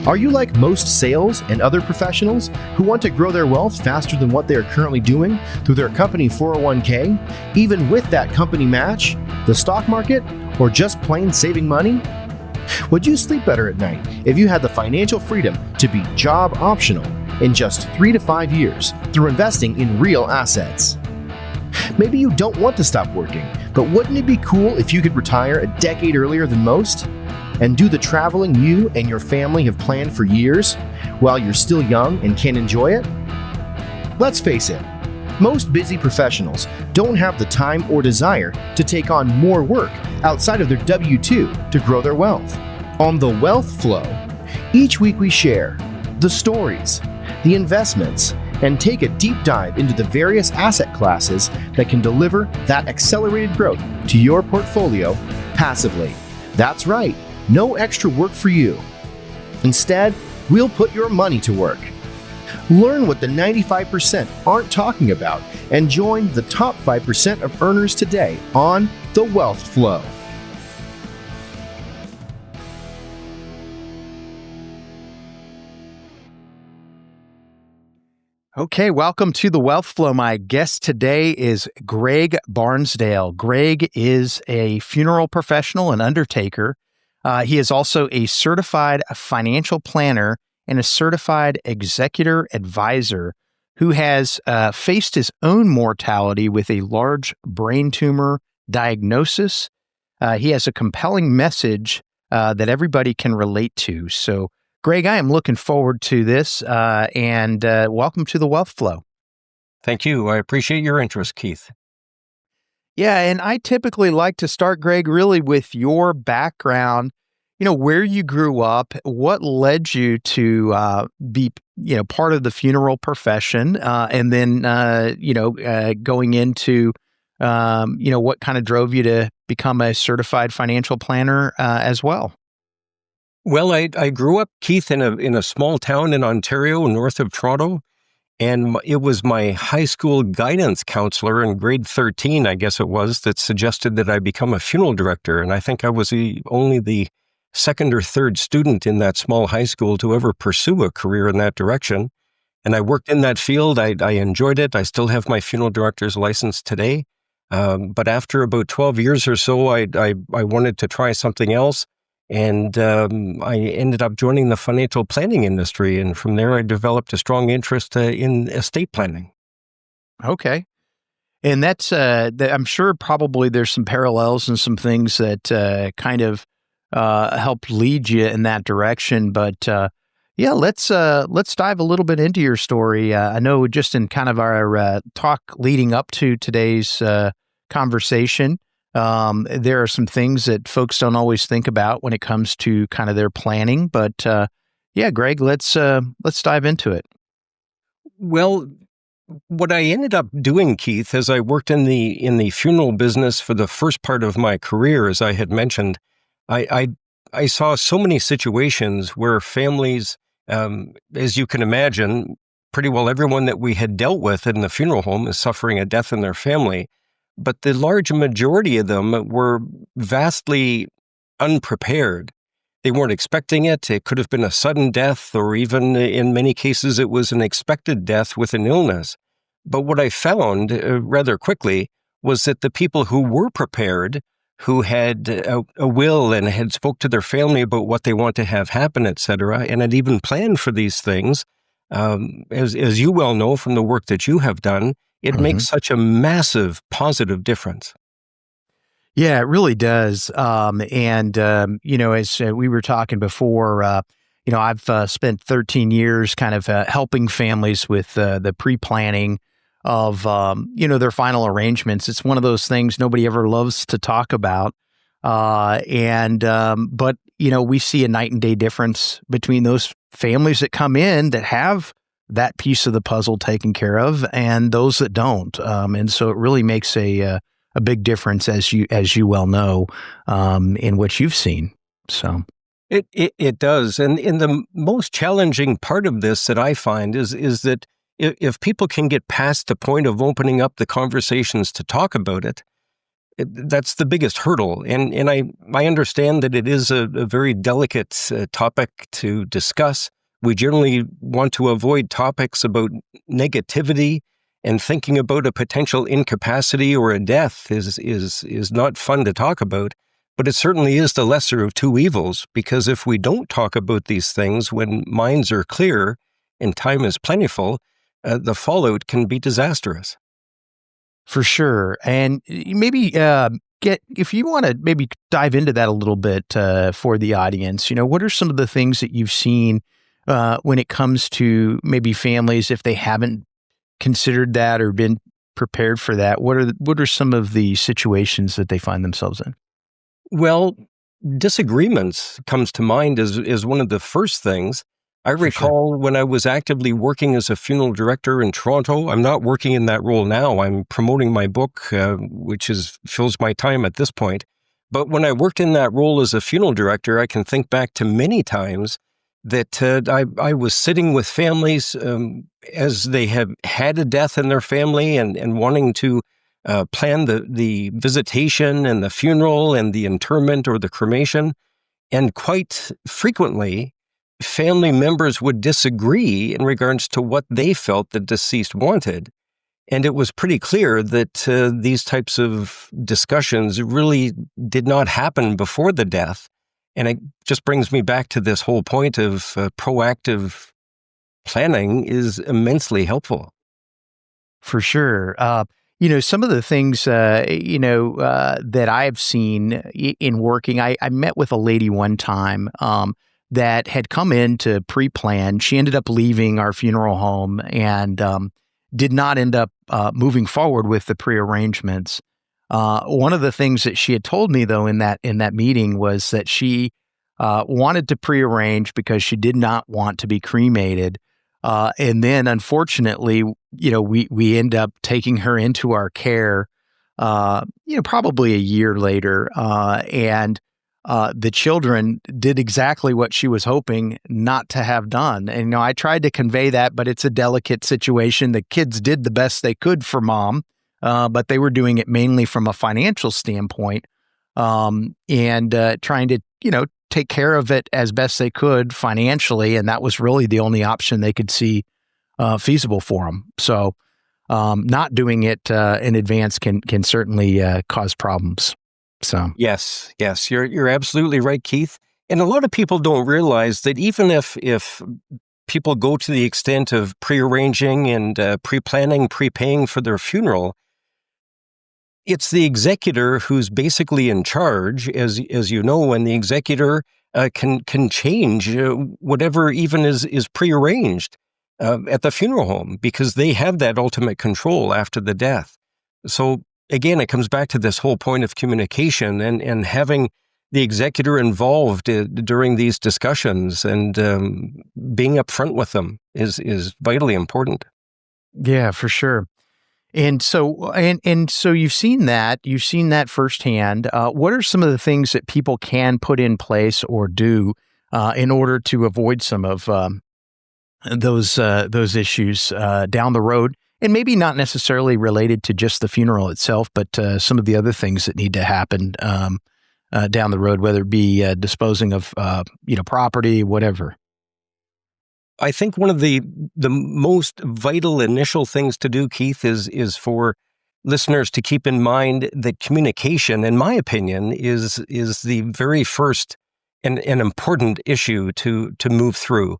Are you like most sales and other professionals who want to grow their wealth faster than what they are currently doing through their company 401k, even with that company match, the stock market, or just plain saving money? Would you sleep better at night if you had the financial freedom to be job optional in just 3 to 5 years through investing in real assets? Maybe you don't want to stop working, but wouldn't it be cool if you could retire a decade earlier than most? And do the traveling you and your family have planned for years while you're still young and can enjoy it? Let's face it, most busy professionals don't have the time or desire to take on more work outside of their W-2 to grow their wealth. On The Wealth Flow, each week we share the stories, the investments, and take a deep dive into the various asset classes that can deliver that accelerated growth to your portfolio passively. That's right, no extra work for you. Instead, we'll put your money to work. Learn what the 95% aren't talking about and join the top 5% of earners today on The Wealth Flow. Okay, welcome to The Wealth Flow. My guest today is Greg Barnsdale. Greg is a funeral professional and undertaker. He is also a certified financial planner and a certified executor advisor who has faced his own mortality with a large brain tumor diagnosis. He has a compelling message that everybody can relate to. So, Greg, I am looking forward to this, and welcome to The Wealth Flow. Thank you. I appreciate your interest, Keith. Yeah, and I typically like to start, Greg, really with your background, where you grew up, what led you to be, part of the funeral profession, and then, going into, what kind of drove you to become a certified financial planner as well. Well, I grew up, Keith, in a small town in Ontario, north of Toronto, and it was my high school guidance counselor in grade 13, I guess it was, that suggested that I become a funeral director. And I think I was only the second or third student in that small high school to ever pursue a career in that direction. And I worked in that field. I enjoyed it. I still have my funeral director's license today. But after about 12 years or so, I wanted to try something else. And I ended up joining the financial planning industry. And from there, I developed a strong interest in estate planning. Okay. And that's, I'm sure probably there's some parallels and some things that kind of helped lead you in that direction. But yeah, let's dive a little bit into your story. I know just in kind of our talk leading up to today's conversation, there are some things that folks don't always think about when it comes to kind of their planning, but yeah, Greg, let's dive into it. Well, what I ended up doing, Keith, as I worked in the funeral business for the first part of my career, as I had mentioned, I saw so many situations where families, as you can imagine, pretty well everyone that we had dealt with in the funeral home is suffering a death in their family. But the large majority of them were vastly unprepared. They weren't expecting it. It could have been a sudden death, or even in many cases, it was an expected death with an illness. But what I found rather quickly was that the people who were prepared, who had a will and had spoke to their family about what they want to have happen, etc., and had even planned for these things, as you well know from the work that you have done, it makes such a massive positive difference. Yeah, it really does. As we were talking before, I've spent 13 years kind of helping families with the pre-planning of, their final arrangements. It's one of those things nobody ever loves to talk about. But we see a night and day difference between those families that come in that have that piece of the puzzle taken care of and those that don't. And so it really makes a big difference, as you well know, in what you've seen. So it does. And the most challenging part of this that I find is that if people can get past the point of opening up the conversations to talk about it, That's the biggest hurdle. And I understand that it is a very delicate topic to discuss. We generally want to avoid topics about negativity, and thinking about a potential incapacity or a death is not fun to talk about. But it certainly is the lesser of two evils, because if we don't talk about these things when minds are clear and time is plentiful, the fallout can be disastrous. For sure. And maybe if you want to maybe dive into that a little bit for the audience, what are some of the things that you've seen when it comes to maybe families, if they haven't considered that or been prepared for that? What are some of the situations that they find themselves in? Well, disagreements comes to mind as one of the first things. I For sure. recall when I was actively working as a funeral director in Toronto. I'm not working in that role now. I'm promoting my book, which fills my time at this point. But when I worked in that role as a funeral director, I can think back to many times that I was sitting with families as they have had a death in their family and wanting to plan the visitation and the funeral and the interment or the cremation. And quite frequently, family members would disagree in regards to what they felt the deceased wanted. And it was pretty clear that these types of discussions really did not happen before the death. And it just brings me back to this whole point of proactive planning is immensely helpful. For sure. Some of the things, that I've seen in working, I met with a lady one time that had come in to pre-plan. She ended up leaving our funeral home and did not end up moving forward with the pre-arrangements. One of the things that she had told me, though, in that meeting was that she wanted to pre-arrange because she did not want to be cremated. And then, unfortunately, we end up taking her into our care, probably a year later, and the children did exactly what she was hoping not to have done. And I tried to convey that, but it's a delicate situation. The kids did the best they could for mom, but they were doing it mainly from a financial standpoint, and trying to, take care of it as best they could financially, and that was really the only option they could see feasible for them. So, not doing it in advance can certainly cause problems. So, Yes, you're absolutely right, Keith. And a lot of people don't realize that even if people go to the extent of pre-arranging and pre-planning, prepaying for their funeral, it's the executor who's basically in charge, as you know, and the executor can change whatever even is prearranged at the funeral home, because they have that ultimate control after the death. So again, it comes back to this whole point of communication and having the executor involved during these discussions and being upfront with them is vitally important. yeah, for sure. And so, so you've seen that firsthand. What are some of the things that people can put in place or do in order to avoid some of those issues down the road? And maybe not necessarily related to just the funeral itself, but some of the other things that need to happen down the road, whether it be disposing of property, whatever. I think one of the most vital initial things to do, Keith, is for listeners to keep in mind that communication, in my opinion, is the very first and important issue to move through.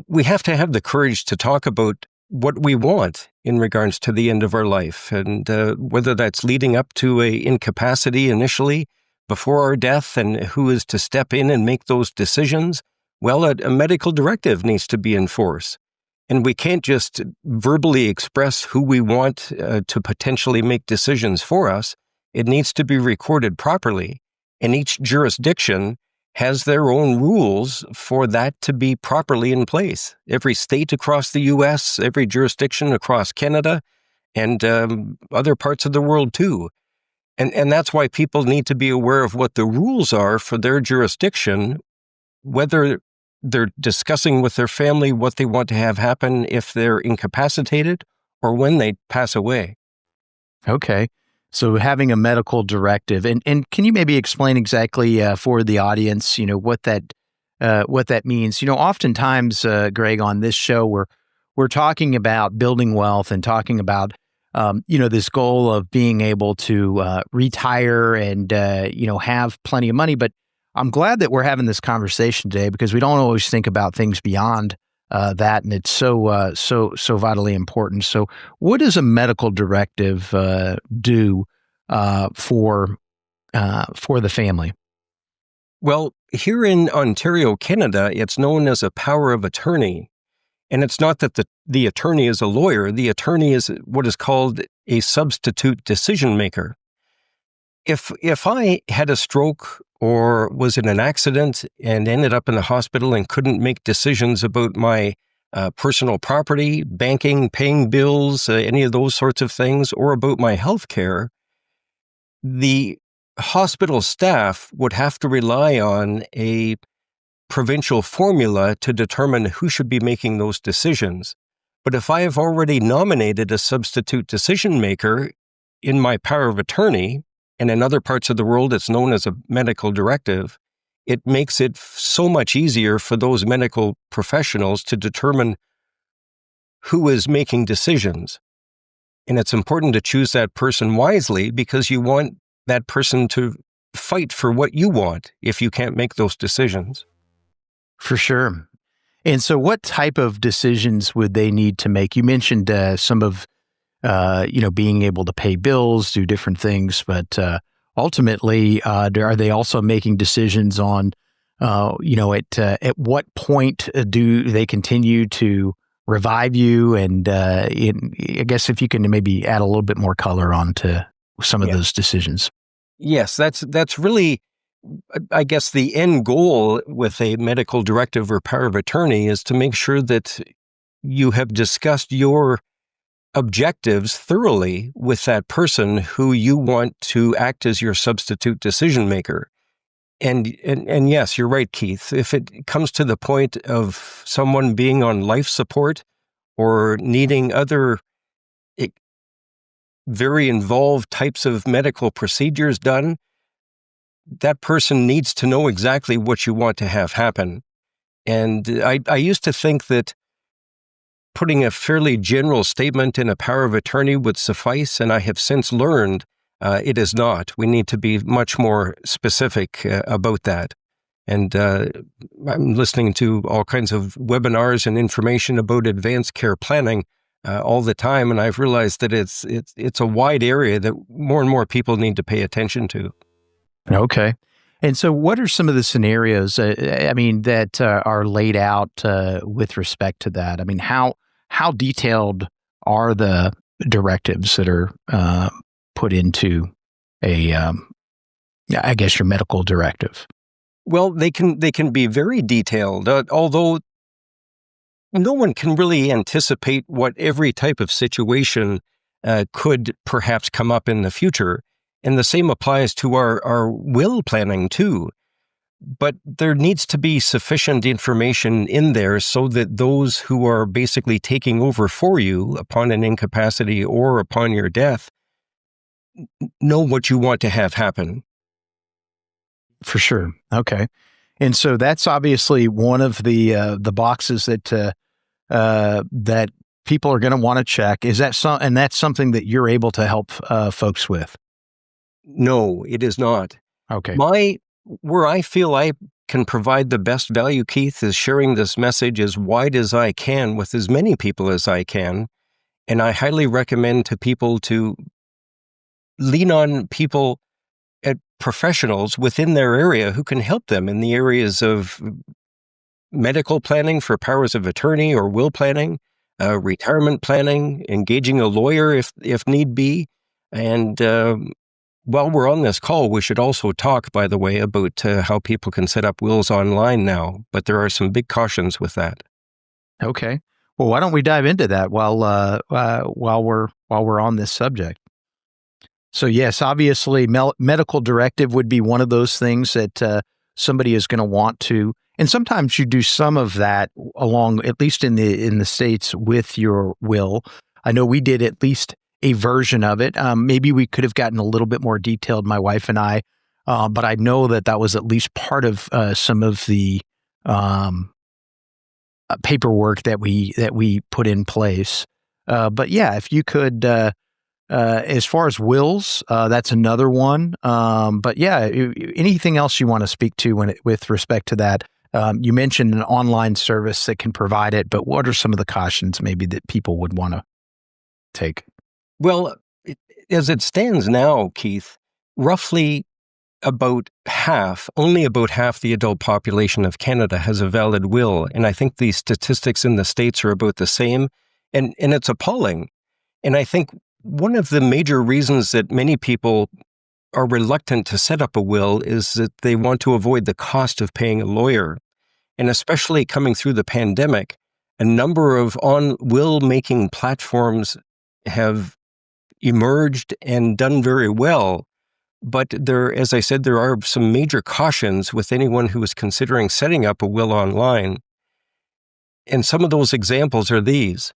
We have to have the courage to talk about what we want in regards to the end of our life, and whether that's leading up to a incapacity initially before our death, and who is to step in and make those decisions. Well, a medical directive needs to be in force. And we can't just verbally express who we want to potentially make decisions for us. It needs to be recorded properly. And each jurisdiction has their own rules for that to be properly in place. Every state across the U.S., every jurisdiction across Canada, and other parts of the world too. And that's why people need to be aware of what the rules are for their jurisdiction, whether they're discussing with their family what they want to have happen if they're incapacitated or when they pass away. Okay. So having a medical directive, and can you maybe explain exactly for the audience, what that means? Oftentimes, Greg, on this show, we're talking about building wealth and talking about this goal of being able to retire and have plenty of money. But I'm glad that we're having this conversation today because we don't always think about things beyond that, and it's so vitally important. So, what does a medical directive do for the family? Well, here in Ontario, Canada, it's known as a power of attorney. And it's not that the attorney is a lawyer. The attorney is what is called a substitute decision maker. If I had a stroke or was in an accident and ended up in the hospital and couldn't make decisions about my personal property, banking, paying bills, any of those sorts of things, or about my health care, the hospital staff would have to rely on a provincial formula to determine who should be making those decisions. But if I have already nominated a substitute decision maker in my power of attorney, and in other parts of the world it's known as a medical directive, it makes it so much easier for those medical professionals to determine who is making decisions. And it's important to choose that person wisely because you want that person to fight for what you want if you can't make those decisions. For sure. And so what type of decisions would they need to make? You mentioned some of, being able to pay bills, do different things, but ultimately, are they also making decisions on, at what point do they continue to revive you? And I guess if you can maybe add a little bit more color onto some of those decisions. Yes, that's really, I guess, the end goal with a medical directive or power of attorney is to make sure that you have discussed your objectives thoroughly with that person who you want to act as your substitute decision maker. And yes, you're right, Keith. If it comes to the point of someone being on life support or needing other very involved types of medical procedures done, that person needs to know exactly what you want to have happen. And I used to think that putting a fairly general statement in a power of attorney would suffice, and I have since learned it is not. We need to be much more specific about that. And I'm listening to all kinds of webinars and information about advanced care planning all the time, and I've realized that it's a wide area that more and more people need to pay attention to. Okay. And so what are some of the scenarios, that are laid out with respect to that? I mean, how detailed are the directives that are put into your medical directive? Well, they can be very detailed, although no one can really anticipate what every type of situation could perhaps come up in the future. And the same applies to our will planning too. But there needs to be sufficient information in there so that those who are basically taking over for you upon an incapacity or upon your death know what you want to have happen. For sure. Okay. And so that's obviously one of the boxes that people are going to want to check. Is that and that's something that you're able to help folks with? No, it is not. Okay. Where I feel I can provide the best value, Keith, is sharing this message as wide as I can with as many people as I can. And I highly recommend to people to lean on people at professionals within their area who can help them in the areas of medical planning for powers of attorney or will planning, retirement planning, engaging a lawyer if need be. And while we're on this call, we should also talk, by the way, about how people can set up wills online now. But there are some big cautions with that. Okay. Well, why don't we dive into that while we're on this subject? So yes, obviously, medical directive would be one of those things that somebody is going to want to, and sometimes you do some of that along, at least in the States, with your will. I know we did at least a version of it. Maybe we could have gotten a little bit more detailed, my wife and I, but I know that was at least part of some of the paperwork that we put in place. But yeah, if you could, as far as wills, that's another one. But yeah, anything else you want to speak to with respect to that? You mentioned an online service that can provide it, but what are some of the cautions maybe that people would want to take? Well, as it stands now, Keith, roughly only about half the adult population of Canada has a valid will. And I think the statistics in the States are about the same. And it's appalling. And I think one of the major reasons that many people are reluctant to set up a will is that they want to avoid the cost of paying a lawyer. And especially coming through the pandemic, a number of will-making platforms have emerged and done very well. But as I said, there are some major cautions with anyone who is considering setting up a will online. And some of those examples are these.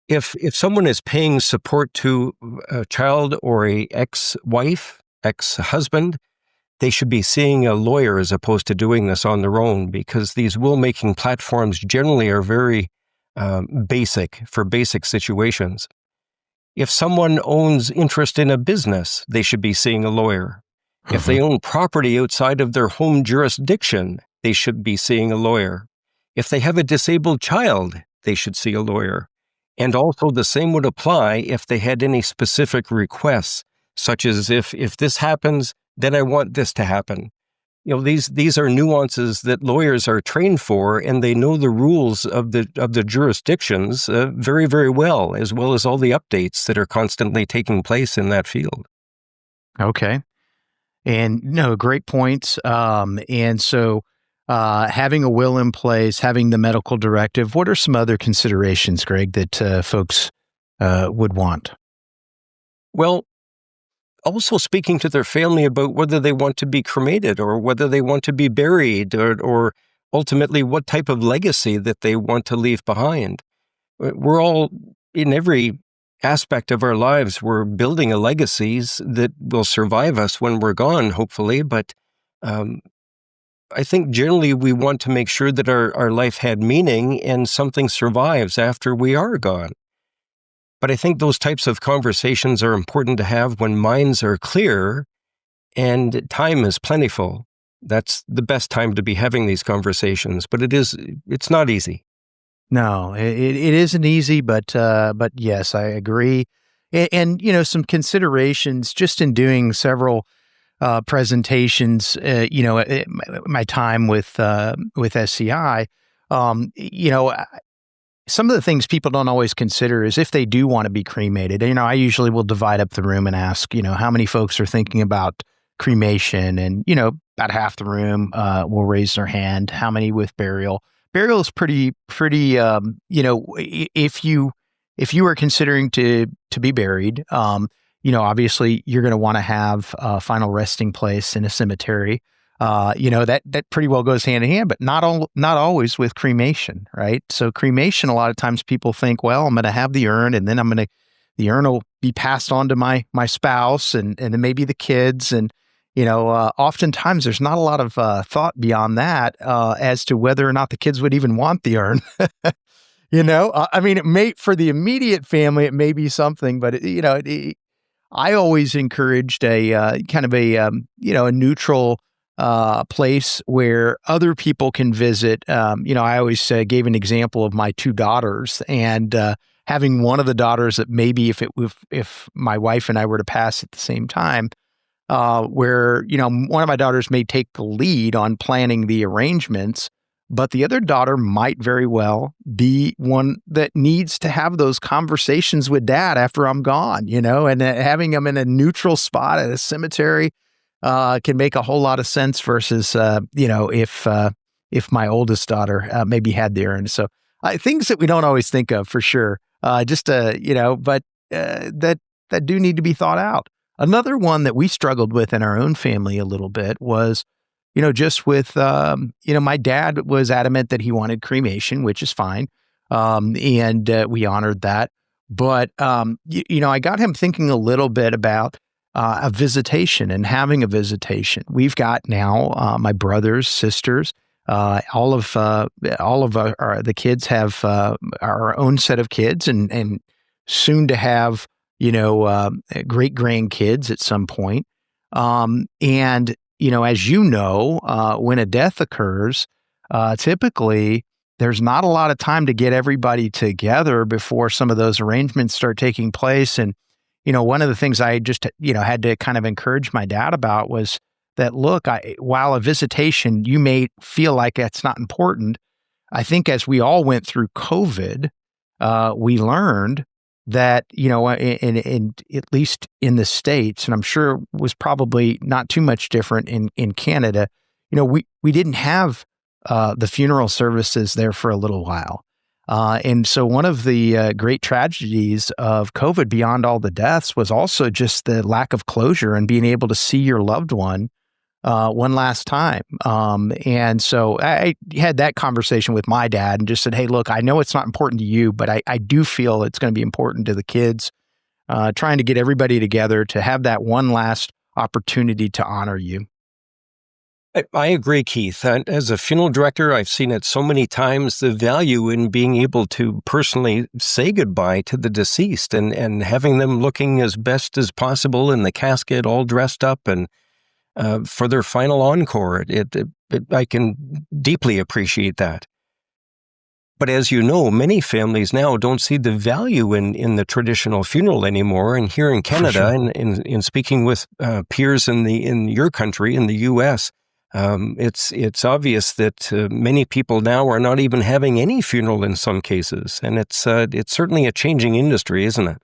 If someone is paying support to a child or a ex-wife, ex-husband, they should be seeing a lawyer as opposed to doing this on their own, because these will-making platforms generally are very basic for basic situations. If someone owns interest in a business, they should be seeing a lawyer. If they own property outside of their home jurisdiction, they should be seeing a lawyer. If they have a disabled child, they should see a lawyer. And also the same would apply if they had any specific requests, such as if this happens, then I want this to happen. You know, these are nuances that lawyers are trained for, and they know the rules of the jurisdictions very, very well as all the updates that are constantly taking place in that field. Okay. And no, great points. And so having a will in place, having the medical directive, what are some other considerations, Greg, that folks would want? Well, also speaking to their family about whether they want to be cremated or whether they want to be buried, or ultimately what type of legacy that they want to leave behind. We're all, in every aspect of our lives, we're building a legacies that will survive us when we're gone, hopefully. But I think generally we want to make sure that our life had meaning and something survives after we are gone. But I think those types of conversations are important to have when minds are clear and time is plentiful. That's the best time to be having these conversations, but it's not easy. No, it isn't easy, but yes, I agree. And you know, some considerations just in doing several presentations, my time with SCI, some of the things people don't always consider is if they do want to be cremated. You know, I usually will divide up the room and ask, how many folks are thinking about cremation, and, about half the room will raise their hand. How many with burial? Burial is pretty, if you are considering to be buried, obviously you're going to want to have a final resting place in a cemetery. That pretty well goes hand in hand, but not always with cremation, right? So cremation, a lot of times people think, well, I'm going to have the urn, and then the urn will be passed on to my spouse and then maybe the kids. And, oftentimes there's not a lot of thought beyond that as to whether or not the kids would even want the urn. It may, for the immediate family, it may be something, but I always encouraged a kind of a neutral place where other people can visit. I always gave an example of my two daughters, and having one of the daughters that maybe if my wife and I were to pass at the same time, where one of my daughters may take the lead on planning the arrangements, but the other daughter might very well be one that needs to have those conversations with dad after I'm gone, and having them in a neutral spot at a cemetery can make a whole lot of sense versus, if my oldest daughter maybe had the urn. So things that we don't always think of for sure, but that do need to be thought out. Another one that we struggled with in our own family a little bit was, just with, my dad was adamant that he wanted cremation, which is fine. And we honored that. But I got him thinking a little bit about a visitation and having a visitation. We've got now my brothers, sisters, all of the kids have our own set of kids, and soon to have great grandkids at some point. And as you know, when a death occurs, typically there's not a lot of time to get everybody together before some of those arrangements start taking place. And, one of the things I just, had to kind of encourage my dad about was that, look, while a visitation, you may feel like that's not important. I think as we all went through COVID, we learned that, in at least in the States, and I'm sure was probably not too much different in Canada, we didn't have the funeral services there for a little while. And so one of the great tragedies of COVID, beyond all the deaths, was also just the lack of closure and being able to see your loved one one last time. And so I had that conversation with my dad and just said, hey, look, I know it's not important to you, but I do feel it's going to be important to the kids, trying to get everybody together to have that one last opportunity to honor you. I agree, Keith. As a funeral director, I've seen it so many times, the value in being able to personally say goodbye to the deceased and having them looking as best as possible in the casket, all dressed up, and for their final encore. I can deeply appreciate that. But as you know, many families now don't see the value in the traditional funeral anymore. And here in Canada, sure. and in speaking with peers in your country, in the U.S., it's obvious that many people now are not even having any funeral in some cases, and it's certainly a changing industry, isn't it?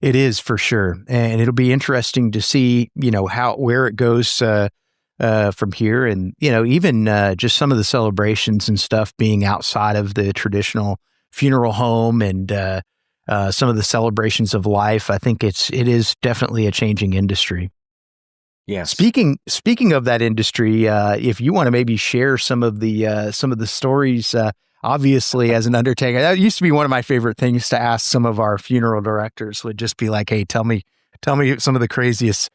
It is, for sure, and it'll be interesting to see where it goes from here, and even just some of the celebrations and stuff being outside of the traditional funeral home, and some of the celebrations of life. I think it is definitely a changing industry. Yes. Speaking of that industry, if you want to maybe share some of the stories, obviously as an undertaker, that used to be one of my favorite things to ask some of our funeral directors. Would just be like, "Hey, tell me some of the craziest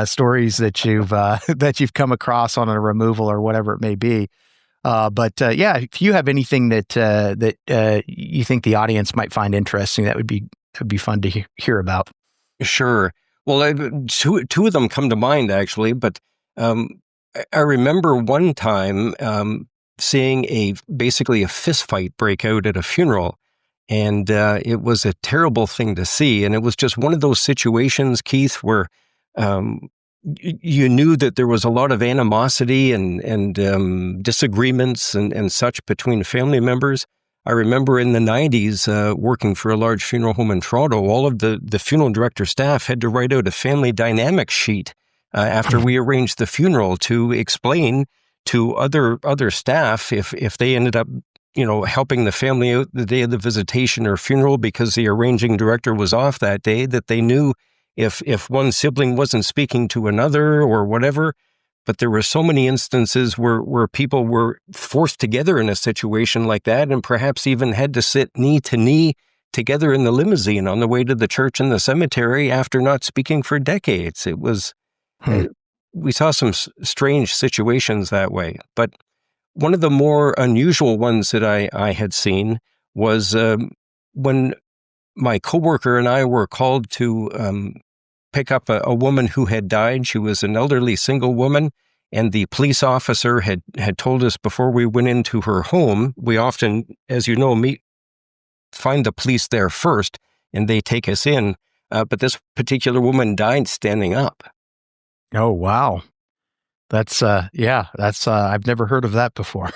stories that you've come across on a removal or whatever it may be." But if you have anything that you think the audience might find interesting, that would be fun to hear about. Sure. Well, two of them come to mind, actually, but I remember one time seeing basically a fist fight break out at a funeral, and it was a terrible thing to see. And it was just one of those situations, Keith, where you knew that there was a lot of animosity and disagreements and such between family members. I remember in the 90s working for a large funeral home in Toronto, all of the funeral director staff had to write out a family dynamics sheet after we arranged the funeral to explain to other staff if they ended up helping the family out the day of the visitation or funeral because the arranging director was off that day, that they knew if one sibling wasn't speaking to another or whatever. But there were so many instances where people were forced together in a situation like that, and perhaps even had to sit knee to knee together in the limousine on the way to the church and the cemetery after not speaking for decades. It was, we saw some strange situations that way. But one of the more unusual ones that I had seen was when my coworker and I were called to pick up a woman who had died. She was an elderly single woman, and the police officer had told us before we went into her home. We often, as you know, find the police there first, and they take us in. But this particular woman died standing up. Oh, wow. That's I've never heard of that before.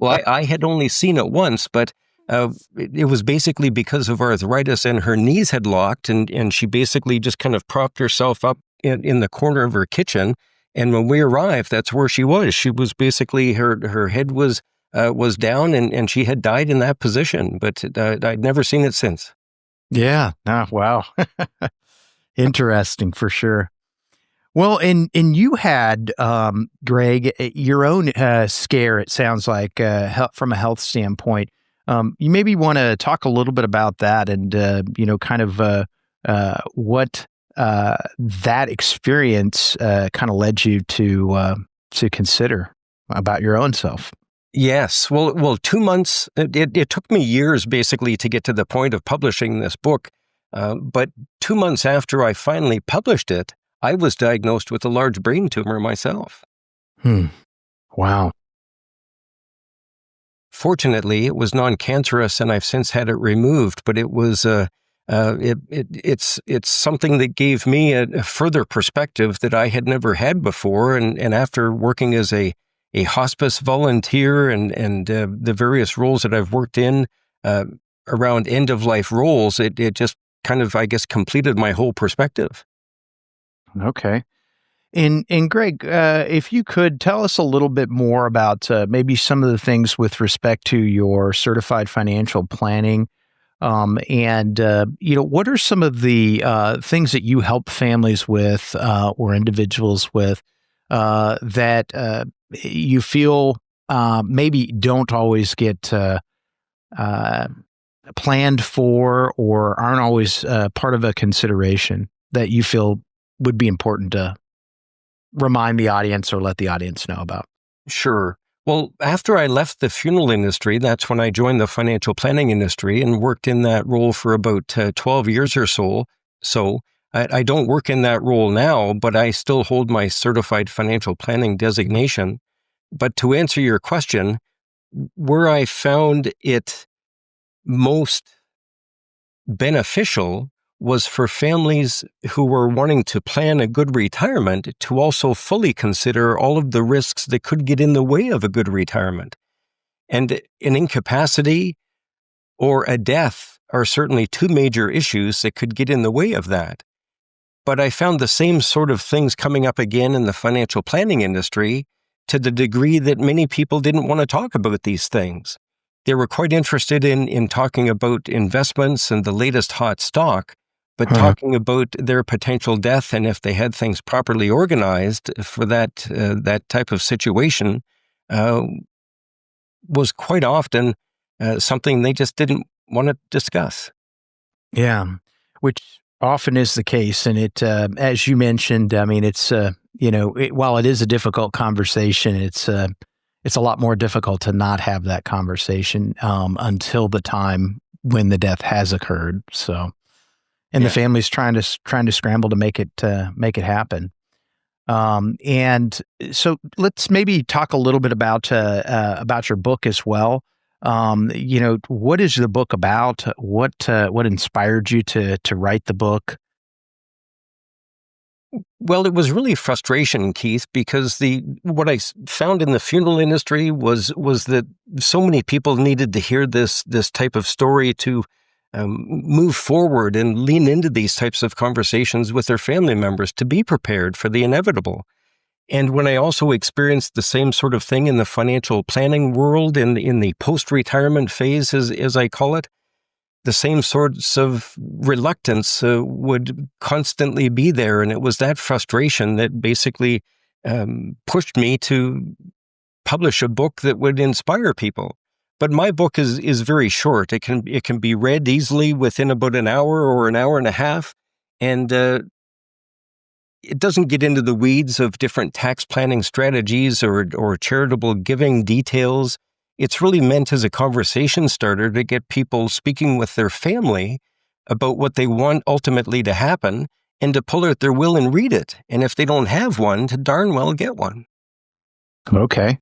Well, I had only seen it once, but it was basically because of arthritis and her knees had locked, and she basically just kind of propped herself up in the corner of her kitchen. And when we arrived, that's where she was. She was basically, her head was down, and she had died in that position, but I'd never seen it since. Yeah. Wow. Interesting for sure. Well, and you had, Greg, your own scare, it sounds like, from a health standpoint. You maybe want to talk a little bit about that and, kind of what that experience kind of led you to consider about your own self. Yes. Well, 2 months, it took me years basically to get to the point of publishing this book. But 2 months after I finally published it, I was diagnosed with a large brain tumor myself. Wow. Fortunately, it was non-cancerous, and I've since had it removed. But it was it's something that gave me a further perspective that I had never had before. And after working as a hospice volunteer and the various roles that I've worked in around end of life roles, it just kind of, I guess, completed my whole perspective. Okay. And Greg, if you could tell us a little bit more about maybe some of the things with respect to your certified financial planning, and what are some of the things that you help families with or individuals with that you feel maybe don't always get planned for or aren't always part of a consideration that you feel would be important to remind the audience or let the audience know about? Sure. Well, after I left the funeral industry, that's when I joined the financial planning industry and worked in that role for about 12 years or so. So I don't work in that role now, but I still hold my certified financial planning designation. But to answer your question, where I found it most beneficial was for families who were wanting to plan a good retirement to also fully consider all of the risks that could get in the way of a good retirement. And an incapacity or a death are certainly two major issues that could get in the way of that. But I found the same sort of things coming up again in the financial planning industry to the degree that many people didn't want to talk about these things. They were quite interested in talking about investments and the latest hot stock, but talking about their potential death and if they had things properly organized for that type of situation was quite often something they just didn't want to discuss. Yeah, which often is the case. And it, as you mentioned, I mean, it's, while it is a difficult conversation, it's a lot more difficult to not have that conversation until the time when the death has occurred. So, and the family's trying to scramble to make it happen. And so let's maybe talk a little bit about your book as well. What is the book about? What inspired you to write the book? Well, it was really frustration, Keith, because what I found in the funeral industry was that so many people needed to hear this type of story to move forward and lean into these types of conversations with their family members to be prepared for the inevitable. And when I also experienced the same sort of thing in the financial planning world, in the post-retirement phase, as I call it, the same sorts of reluctance would constantly be there. And it was that frustration that basically pushed me to publish a book that would inspire people. But my book is very short. It can be read easily within about an hour or an hour and a half. And it doesn't get into the weeds of different tax planning strategies or charitable giving details. It's really meant as a conversation starter to get people speaking with their family about what they want ultimately to happen and to pull out their will and read it. And if they don't have one, to darn well get one. Okay.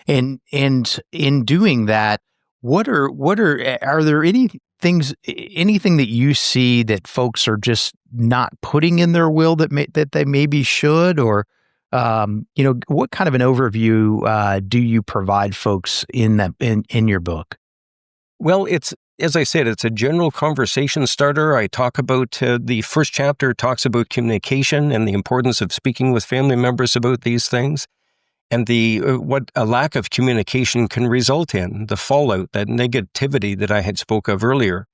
And in doing that, are there anything that you see that folks are just not putting in their will that they maybe should, or what kind of an overview do you provide folks in your book? Well, as I said, it's a general conversation starter. I talk about the first chapter talks about communication and the importance of speaking with family members about these things, and what a lack of communication can result in, the fallout, that negativity that I had spoke of earlier.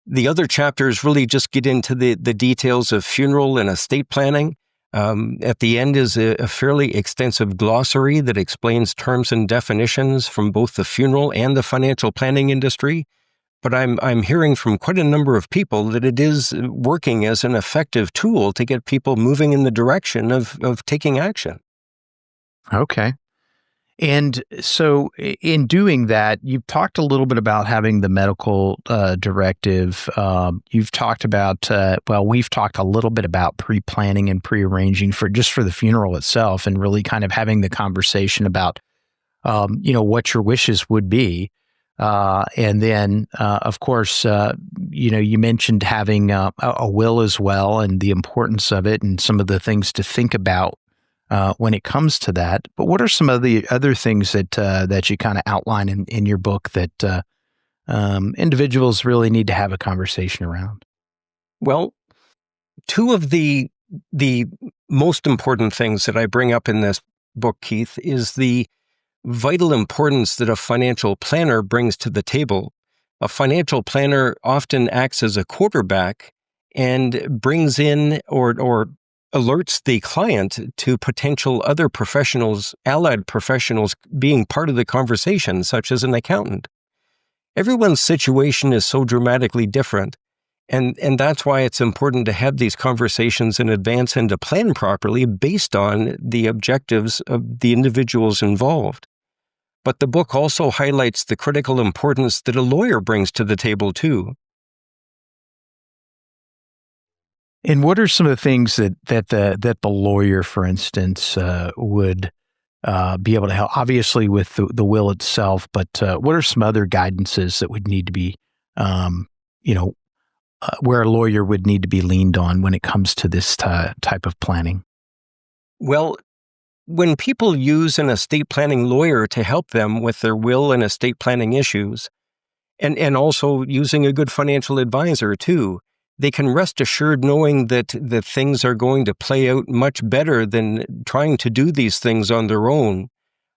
The other chapters really just get into the details of funeral and estate planning. At the end is a fairly extensive glossary that explains terms and definitions from both the funeral and the financial planning industry. But I'm hearing from quite a number of people that it is working as an effective tool to get people moving in the direction of taking action. Okay. And so in doing that, you've talked a little bit about having the medical directive. You've talked about, we've talked a little bit about pre-planning and pre-arranging for the funeral itself, and really kind of having the conversation about, what your wishes would be. And then, of course, you mentioned having a will as well, and the importance of it and some of the things to think about when it comes to that. But what are some of the other things that you kind of outline in your book that individuals really need to have a conversation around? Well, two of the most important things that I bring up in this book, Keith, is the vital importance that a financial planner brings to the table. A financial planner often acts as a quarterback and brings in or alerts the client to potential other professionals, allied professionals, being part of the conversation, such as an accountant. Everyone's situation is so dramatically different, and that's why it's important to have these conversations in advance and to plan properly based on the objectives of the individuals involved. But the book also highlights the critical importance that a lawyer brings to the table, too. And what are some of the things that the lawyer, for instance, would be able to help? Obviously, with the will itself, but what are some other guidances that would need to be, where a lawyer would need to be leaned on when it comes to this type of planning? Well, when people use an estate planning lawyer to help them with their will and estate planning issues, and also using a good financial advisor too, they can rest assured knowing that things are going to play out much better than trying to do these things on their own.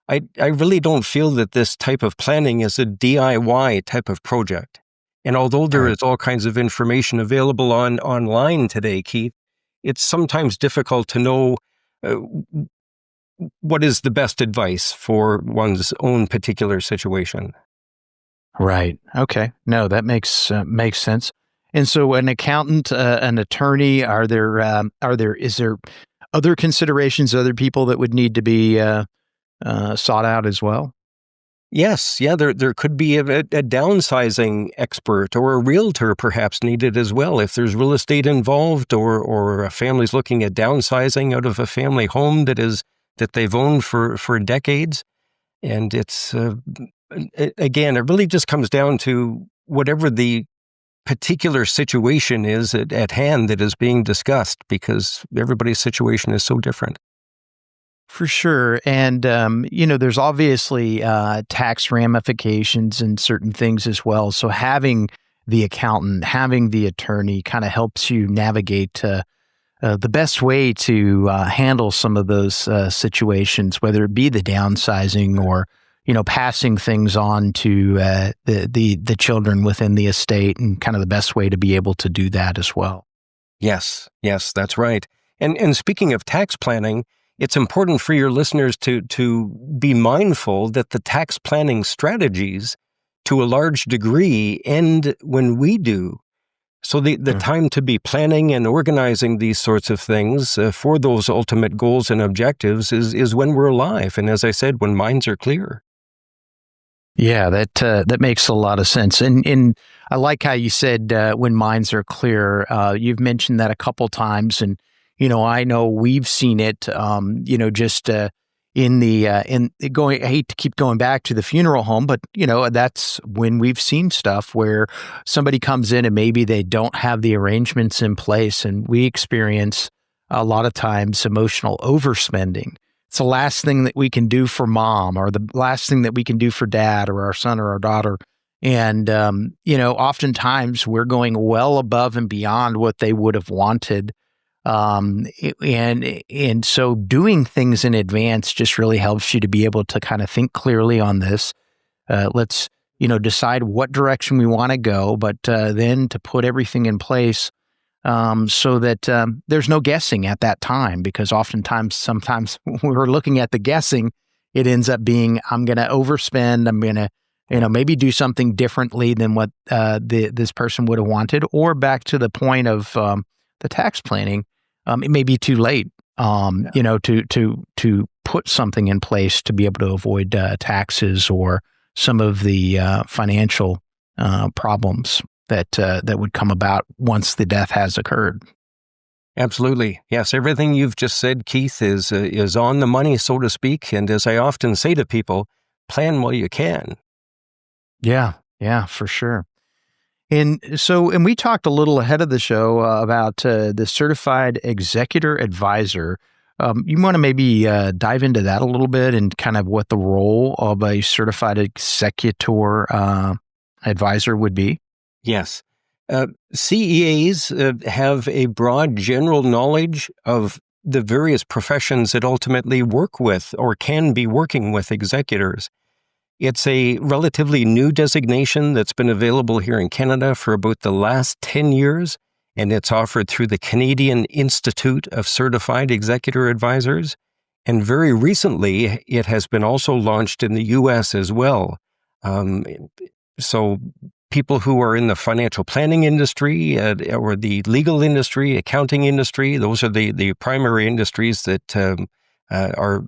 I really don't feel that this type of planning is a DIY type of project. And although there is all kinds of information available online today, Keith, it's sometimes difficult to know what is the best advice for one's own particular situation. Right. Okay. No, that makes sense. And so, an accountant, an attorney, is there other considerations, other people that would need to be sought out as well? Yes. Yeah. There could be a downsizing expert or a realtor perhaps needed as well. If there's real estate involved or a family's looking at downsizing out of a family home that they've owned for decades. And it's, again, it really just comes down to whatever the particular situation is at hand that is being discussed, because everybody's situation is so different. For sure. And, there's obviously tax ramifications and certain things as well. So having the accountant, having the attorney kind of helps you navigate the best way to handle some of those situations, whether it be the downsizing or passing things on to the children within the estate, and kind of the best way to be able to do that as well. Yes, that's right. And speaking of tax planning, it's important for your listeners to be mindful that the tax planning strategies, to a large degree, end when we do. So the time to be planning and organizing these sorts of things for those ultimate goals and objectives is when we're alive. And as I said, when minds are clear. Yeah, that makes a lot of sense. And I like how you said when minds are clear. You've mentioned that a couple times, and I know we've seen it. Just in going. I hate to keep going back to the funeral home, but that's when we've seen stuff where somebody comes in and maybe they don't have the arrangements in place, and we experience a lot of times emotional overspending. It's the last thing that we can do for mom, or the last thing that we can do for dad or our son or our daughter. And, oftentimes we're going well above and beyond what they would have wanted. And so doing things in advance just really helps you to be able to kind of think clearly on this. Let's, decide what direction we want to go, but then to put everything in place so that there's no guessing at that time, because sometimes when we're looking at the guessing, it ends up being, I'm going to overspend. I'm going to, maybe do something differently than what this person would have wanted, or back to the point of the tax planning, it may be too late, to put something in place to be able to avoid taxes or some of the financial problems that would come about once the death has occurred. Absolutely. Yes, everything you've just said, Keith, is on the money, so to speak. And as I often say to people, plan while you can. Yeah, for sure. And we talked a little ahead of the show about the certified executor advisor. You want to maybe dive into that a little bit and kind of what the role of a certified executor advisor would be? Yes. CEAs have a broad general knowledge of the various professions that ultimately work with or can be working with executors. It's a relatively new designation that's been available here in Canada for about the last 10 years, and it's offered through the Canadian Institute of Certified Executor Advisors. And very recently, it has been also launched in the U.S. as well. So people who are in the financial planning industry or the legal industry, accounting industry, those are the primary industries that are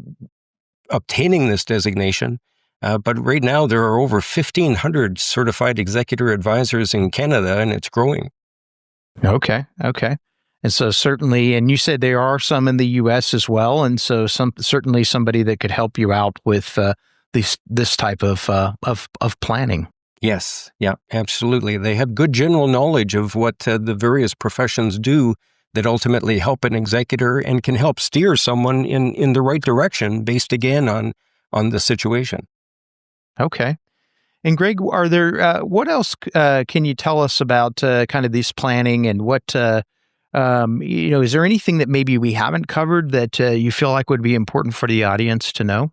obtaining this designation. But right now, there are over 1,500 certified executor advisors in Canada, and it's growing. Okay. And so certainly, and you said there are some in the U.S. as well, and so certainly somebody that could help you out with this type of planning. Yes, yeah, absolutely. They have good general knowledge of what the various professions do that ultimately help an executor and can help steer someone in the right direction based again on the situation. Okay. And Greg, are there what else can you tell us about kind of this planning, and what is there anything that maybe we haven't covered that you feel like would be important for the audience to know?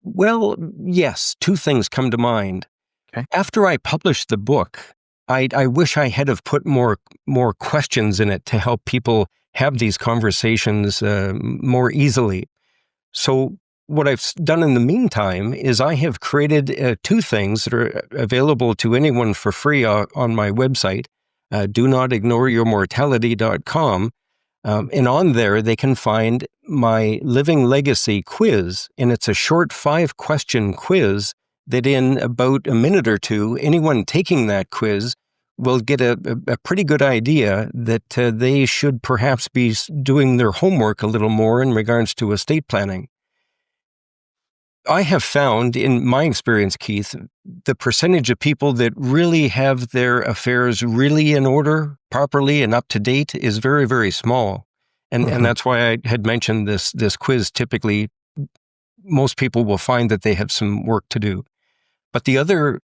Well, yes, two things come to mind. Okay. After I published the book, I wish I had have put more questions in it to help people have these conversations more easily. So what I've done in the meantime is I have created two things that are available to anyone for free on my website, donotignoreyourmortality.com. And on there, they can find my Living Legacy quiz. And it's a short 5-question quiz that in about a minute or two, anyone taking that quiz will get a pretty good idea that they should perhaps be doing their homework a little more in regards to estate planning. I have found, in my experience, Keith, the percentage of people that really have their affairs really in order, properly and up to date is very, very small. And that's why I had mentioned this quiz. Typically, most people will find that they have some work to do. But the other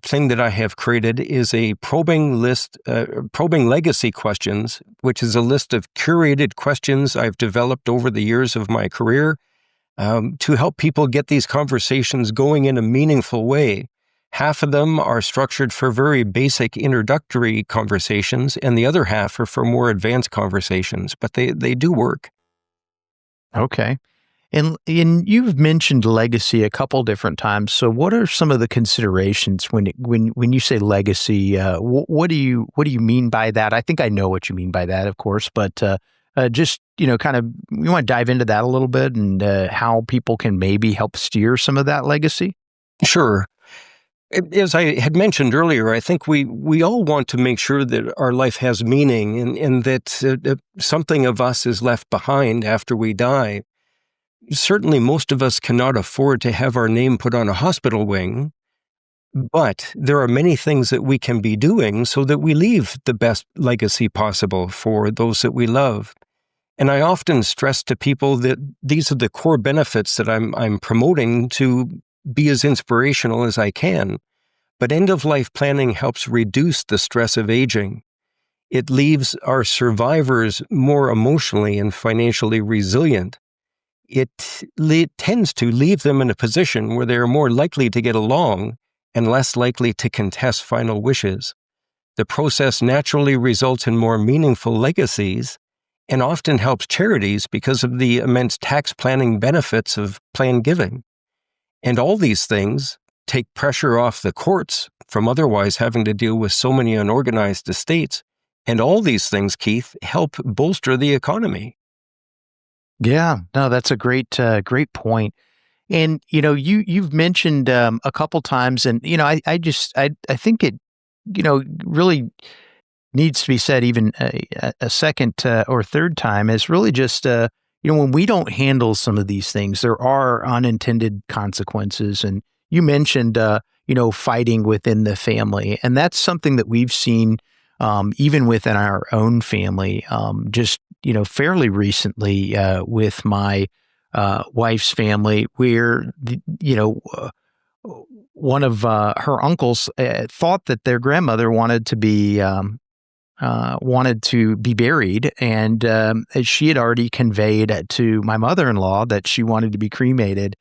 thing that I have created is a probing legacy questions, which is a list of curated questions I've developed over the years of my career, to help people get these conversations going in a meaningful way. Half of them are structured for very basic introductory conversations, and the other half are for more advanced conversations, but they do work. Okay. And you've mentioned legacy a couple different times. So what are some of the considerations when you say legacy? What do you mean by that? I think I know what you mean by that, of course, but just, kind of, you want to dive into that a little bit and how people can maybe help steer some of that legacy? Sure. As I had mentioned earlier, I think we all want to make sure that our life has meaning and that something of us is left behind after we die. Certainly, most of us cannot afford to have our name put on a hospital wing, but there are many things that we can be doing so that we leave the best legacy possible for those that we love. And I often stress to people that these are the core benefits that I'm promoting to be as inspirational as I can. But end-of-life planning helps reduce the stress of aging. It leaves our survivors more emotionally and financially resilient. It tends to leave them in a position where they are more likely to get along and less likely to contest final wishes. the process naturally results in more meaningful legacies and often helps charities because of the immense tax planning benefits of planned giving. And all these things take pressure off the courts from otherwise having to deal with so many unorganized estates. And all these things, Keith, help bolster the economy. Yeah, no, that's a great point. And you've mentioned a couple times, and I think it really needs to be said even a second or third time is really just when we don't handle some of these things, there are unintended consequences. And you mentioned fighting within the family, and that's something that we've seen even within our own family. Just fairly recently with my wife's family, where one of her uncles thought that their grandmother wanted to be buried, and she had already conveyed to my mother-in-law that she wanted to be cremated.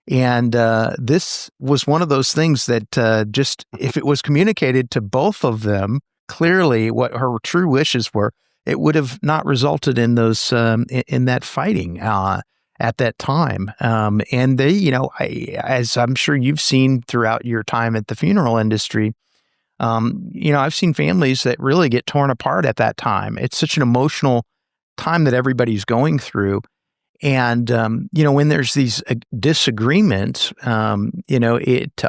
And this was one of those things that just, if it was communicated to both of them clearly what her true wishes were, it would have not resulted in those in that fighting at that time. And they, as I'm sure you've seen throughout your time at the funeral industry, I've seen families that really get torn apart at that time. It's such an emotional time that everybody's going through. And, when there's these disagreements, it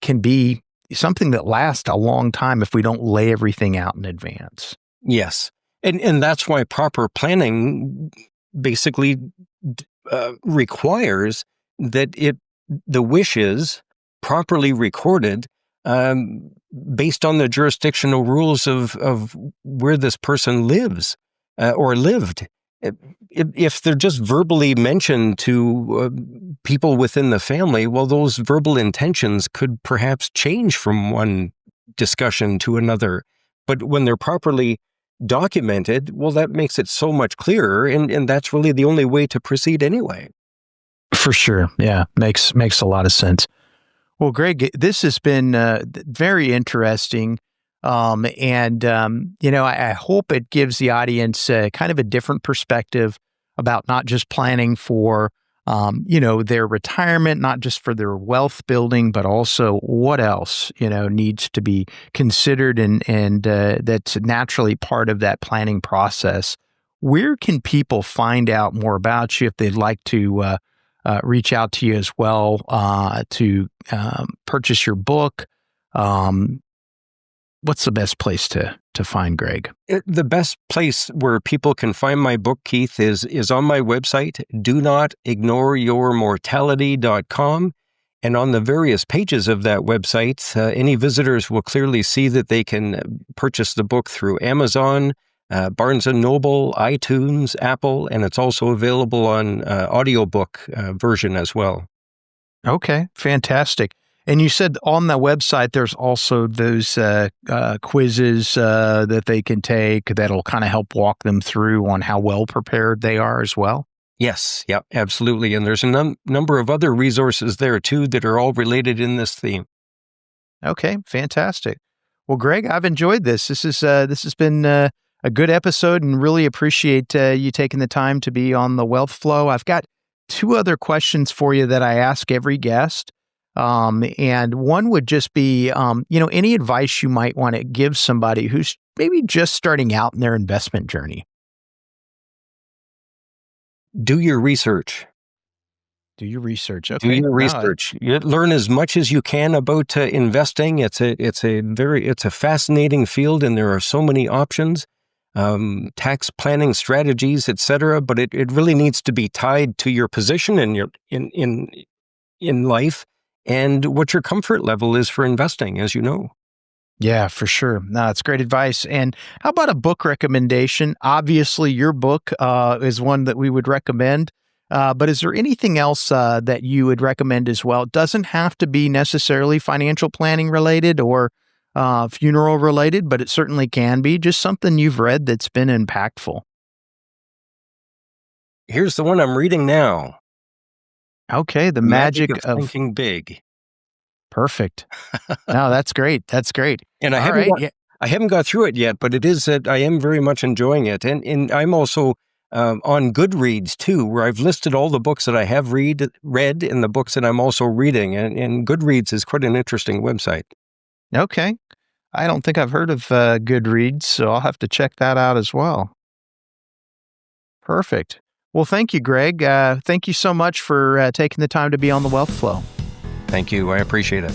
can be something that lasts a long time if we don't lay everything out in advance. Yes. And that's why proper planning basically requires that the wishes properly recorded based on the jurisdictional rules of where this person lives or lived. If they're just verbally mentioned to people within the family, well, those verbal intentions could perhaps change from one discussion to another. But when they're properly documented, well, that makes it so much clearer, and that's really the only way to proceed anyway. For sure. Yeah, makes a lot of sense. Well, Greg, this has been very interesting. I hope it gives the audience kind of a different perspective about not just planning for, their retirement, not just for their wealth building, but also what else, needs to be considered and that's naturally part of that planning process. Where can people find out more about you if they'd like to reach out to you as well to purchase your book? What's the best place to find Greg? The best place where people can find my book, Keith, is on my website, donotignoreyourmortality.com. And on the various pages of that website, any visitors will clearly see that they can purchase the book through Amazon, Barnes & Noble, iTunes, Apple, and it's also available on audiobook version as well. Okay, fantastic. And you said on the website, there's also those quizzes that they can take that'll kind of help walk them through on how well prepared they are as well? Yes, yeah, absolutely. And there's a number of other resources there too that are all related in this theme. Okay, fantastic. Well, Greg, I've enjoyed this. This has been a good episode, and really appreciate you taking the time to be on the Wealth Flow. I've got two other questions for you that I ask every guest. And one would just be, any advice you might want to give somebody who's maybe just starting out in their investment journey. Do your research. Do your research. Okay. Do your research. You learn as much as you can about investing. It's a fascinating field, and there are so many options, tax planning strategies, etc. But it really needs to be tied to your position in life and what your comfort level is for investing, as you know. Yeah, for sure. No, it's great advice. And how about a book recommendation? Obviously, your book is one that we would recommend. But is there anything else that you would recommend as well? It doesn't have to be necessarily financial planning related or funeral related, but it certainly can be. Just something you've read that's been impactful. Here's the one I'm reading now. Okay, The Magic of Thinking Big. Perfect. No, that's great. That's great. And I All haven't right. got, Yeah. I haven't got through it yet, but it is that I am very much enjoying it. And I'm also on Goodreads too, where I've listed all the books that I have read and the books that I'm also reading. And Goodreads is quite an interesting website. Okay. I don't think I've heard of Goodreads, so I'll have to check that out as well. Perfect. Well, thank you, Greg. Thank you so much for taking the time to be on the Wealth Flow. Thank you. I appreciate it.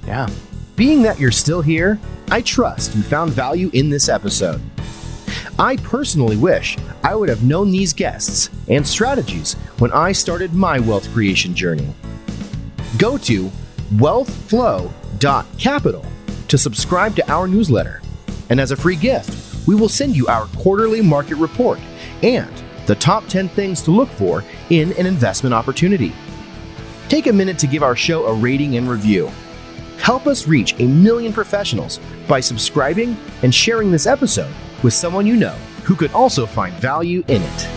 Yeah. Being that you're still here, I trust you found value in this episode. I personally wish I would have known these guests and strategies when I started my wealth creation journey. Go to wealthflow.capital to subscribe to our newsletter. And as a free gift, we will send you our quarterly market report and the top 10 things to look for in an investment opportunity. Take a minute to give our show a rating and review. Help us reach 1 million professionals by subscribing and sharing this episode with someone you know who could also find value in it.